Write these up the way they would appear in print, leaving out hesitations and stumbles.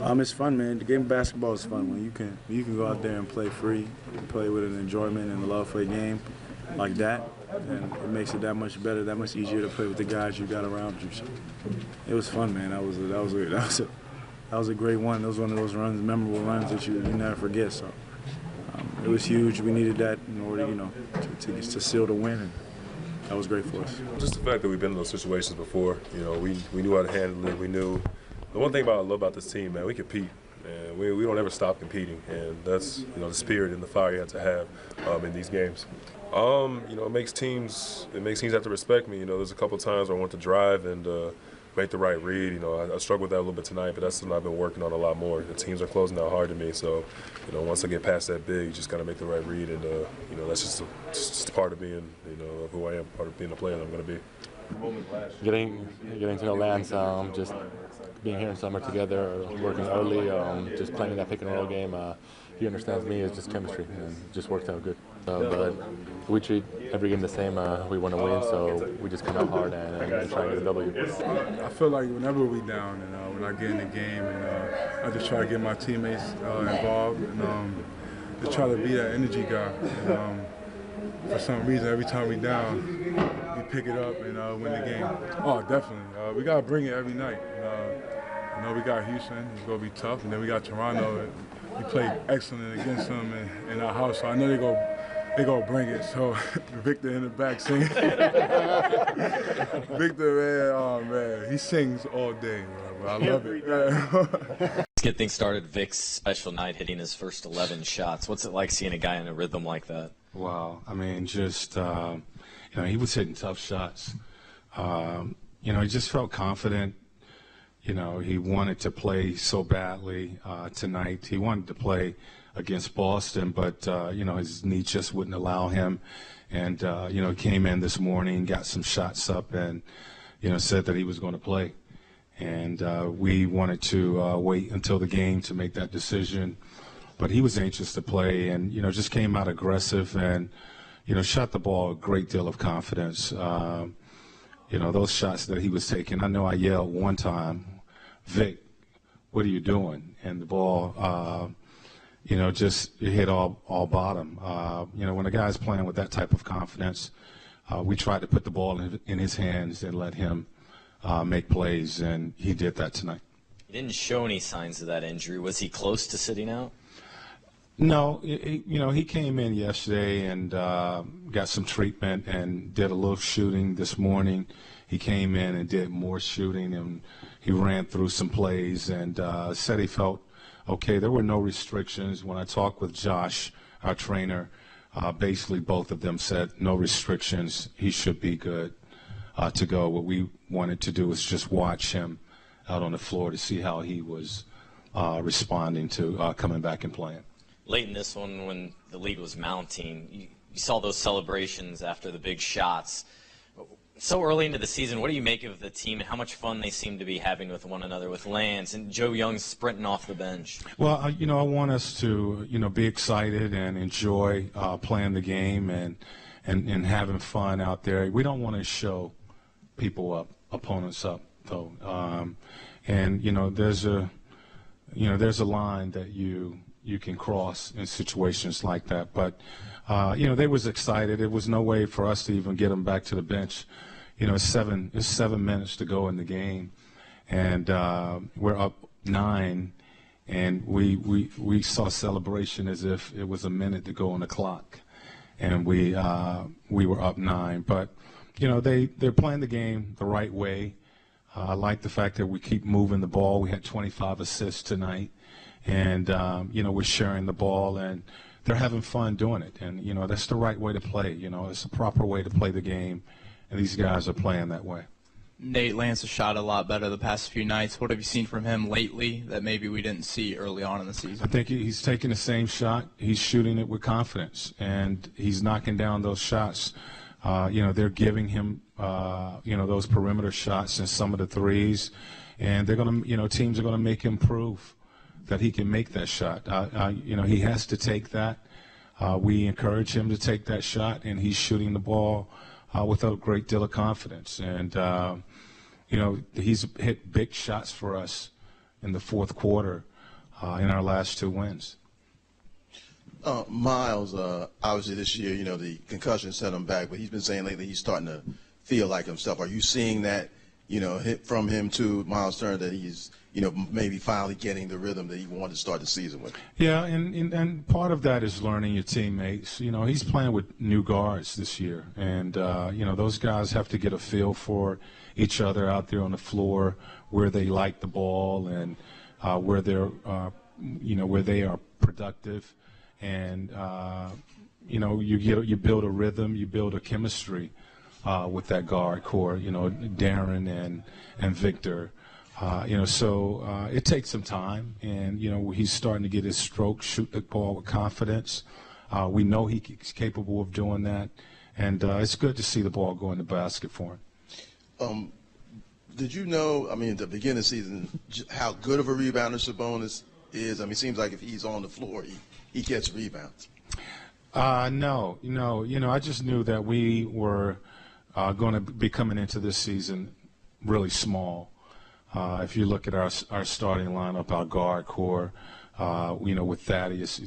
It's fun, man. The game of basketball is fun when you can go out there and play free, and play with an enjoyment and a love for the game like that, and it makes it that much better, that much easier to play with the guys you got around you. So it was fun, man. That was a great one. That was one of those runs, memorable runs that you never forget. So it was huge. We needed that in order, to seal the win. And that was great for us. Just the fact that we've been in those situations before, we knew how to handle it. We knew. The one thing I love about this team, man, we compete, and we don't ever stop competing, and that's the spirit and the fire you have to have in these games. It makes teams have to respect me. There's a couple of times where I want to drive and make the right read. I struggled with that a little bit tonight, but that's something I've been working on a lot more. The teams are closing out hard to me, so once I get past that big, you just got to make the right read, and that's just part of being of who I am, part of being the player that I'm going to be. Getting to know Lance, just being here in summer together, working early, just playing that pick and roll game. He understands me. It's just chemistry, and it just worked out good. But we treat every game the same. We want to win, so we just come out hard and try and get a W. I feel like whenever we down, when I get in the game, and I just try to get my teammates involved, and just try to be that energy guy. For some reason, every time we down, we pick it up and win the game. Oh, definitely. We got to bring it every night. We got Houston. It's going to be tough. And then we got Toronto. We played excellent against them in our house. So I know they're going to bring it. So Victor in the back singing. Victor, man, oh, man, he sings all day, bro. I love it. Let's get things started. Vic's special night, hitting his first 11 shots. What's it like seeing a guy in a rhythm like that? Wow. I mean, just, he was hitting tough shots. He just felt confident. He wanted to play so badly tonight. He wanted to play against Boston, but, his knee just wouldn't allow him. And, he came in this morning, got some shots up, and, said that he was going to play. And we wanted to wait until the game to make that decision. But he was anxious to play and, just came out aggressive and, shot the ball a great deal of confidence. Those shots that he was taking, I know I yelled one time, Vic, what are you doing? And the ball, just hit all bottom. When a guy's playing with that type of confidence, we tried to put the ball in his hands and let him make plays, and he did that tonight. He didn't show any signs of that injury. Was he close to sitting out? No, he came in yesterday and got some treatment and did a little shooting this morning. He came in and did more shooting, and he ran through some plays and said he felt okay. There were no restrictions. When I talked with Josh, our trainer, basically both of them said no restrictions. He should be good to go. What we wanted to do was just watch him out on the floor to see how he was responding to coming back and playing. Late in this one, when the lead was mounting, you saw those celebrations after the big shots. So early into the season, what do you make of the team and how much fun they seem to be having with one another, with Lance and Joe Young sprinting off the bench? Well, I want us to, be excited and enjoy playing the game and having fun out there. We don't want to show people up, opponents up, though. There's a line that you can cross in situations like that. But, they was excited. It was no way for us to even get them back to the bench. It's 7 minutes to go in the game, and we're up 9, and we saw celebration as if it was a minute to go on the clock, and we were up 9. But, they're playing the game the right way. I like the fact that we keep moving the ball. We had 25 assists tonight. And, we're sharing the ball, and they're having fun doing it. And, that's the right way to play. It's a proper way to play the game, and these guys are playing that way. Nate, Lance has shot a lot better the past few nights. What have you seen from him lately that maybe we didn't see early on in the season? I think he's taking the same shot. He's shooting it with confidence, and he's knocking down those shots. They're giving him, those perimeter shots and some of the threes, and they're going to, teams are going to make him prove that he can make that shot. He has to take that. We encourage him to take that shot, and he's shooting the ball with a great deal of confidence. And, he's hit big shots for us in the fourth quarter in our last 2 wins. Miles, obviously this year, you know, the concussion set him back, but he's been saying lately he's starting to feel like himself. Are you seeing that, you know, from him to Miles Turner, that he's, you know, maybe finally getting the rhythm that he wanted to start the season with? Yeah, and part of that is learning your teammates. You know, he's playing with new guards this year, and, you know, those guys have to get a feel for each other out there on the floor, where they like the ball and where they're, you know, where they are productive. And, you know, you build a rhythm, you build a chemistry with that guard core, you know, Darren and Victor. You know, so it takes some time, and, you know, he's starting to get his stroke, shoot the ball with confidence. We know he's capable of doing that, and it's good to see the ball go in the basket for him. Did you know, I mean, at the beginning of the season, how good of a rebounder Sabonis is? I mean, it seems like if he's on the floor, he gets rebounds. No, you know, I just knew that we were going to be coming into this season really small. If you look at our starting lineup, our guard core, you know, with Thaddeus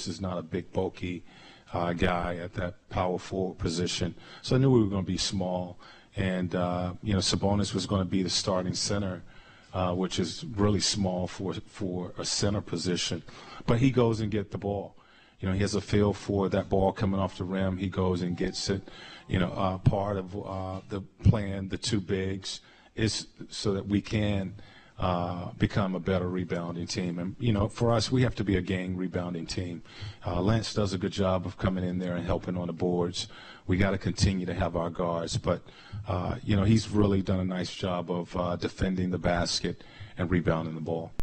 is not a big, bulky guy at that power forward position. So I knew we were going to be small. And, you know, Sabonis was going to be the starting center, which is really small for a center position. But he goes and gets the ball. You know, he has a feel for that ball coming off the rim. He goes and gets it. You know, part of the plan, the 2 bigs, is so that we can become a better rebounding team. And, you know, for us, we have to be a gang rebounding team. Lance does a good job of coming in there and helping on the boards. We got to continue to have our guards. But, you know, he's really done a nice job of defending the basket and rebounding the ball.